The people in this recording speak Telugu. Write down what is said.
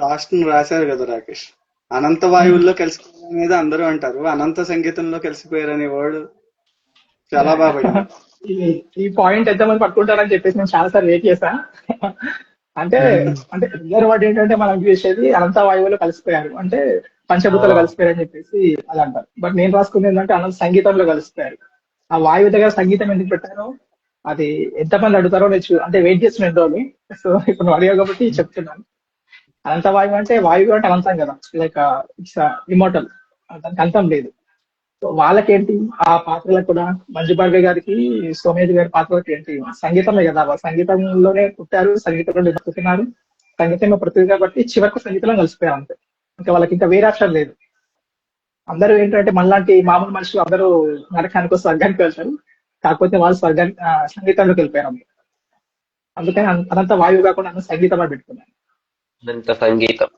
లాస్ట్ రాశారు కదా రాకేష్. అనంత వాయువుల్లో కలిసిపోయారు అనేది అందరూ అంటారు, అనంత సంగీతంలో కలిసిపోయారు అనే వర్డ్ చాలా బాగా పడింది. ఈ ఈ పాయింట్ ఎంతమంది పట్టుకుంటారని చెప్పేసి నేను చాలా సార్లు వెయిట్ చేశా. అంటే అంటే రిల్లర్ వర్డ్ ఏంటంటే మనం చూసేది అనంత వాయువులో కలిసిపోయారు అంటే పంచభూతాలు కలిసిపోయారు అని చెప్పేసి అది అంటారు. బట్ నేను రాసుకుంది ఏంటంటే అనంత సంగీతంలో కలిసిపోయారు. ఆ వాయువు దగ్గర సంగీతం ఎందుకు పెట్టారో అది ఎంతమంది అడుగుతారో నేను అంటే వెయిట్ చేస్తున్నాను ఎన్ని రోజులు. సో ఇప్పుడు నువ్వు అడిగావు కాబట్టి చెప్తున్నాను. అనంత వాయువు అంటే వాయువు అంటే అనంతం కదా, లైక్ ఇట్స్ ఇమోటల్, దానికి అంతం లేదు. సో వాళ్ళకేంటి ఆ పాత్రలకు కూడా మంజు భార్గవి గారికి, సోమేష్ గారి పాత్రలకు ఏంటి సంగీతమే కదా, వాళ్ళు సంగీతంలోనే పుట్టారు, సంగీతంలో బతుకుతున్నారు, సంగీతంలో ప్రతిది కాబట్టి చివరికి సంగీతంలో కలిసిపోయారు అంతే. ఇంకా వాళ్ళకి ఇంకా వేరే ఆప్షన్ లేదు. అందరూ ఏంటంటే మనలాంటి మామూలు మనుషులు అందరూ నరకానికి స్వర్గానికి వెళ్తారు, కాకపోతే వాళ్ళు స్వర్గానికి సంగీతంలోకి వెళ్ళిపోయారు అంతే. అందుకని అనంత వాయువు కాకుండా అనంత సంగీతం అని పెట్టుకున్నాను. అనంత సంగీతం.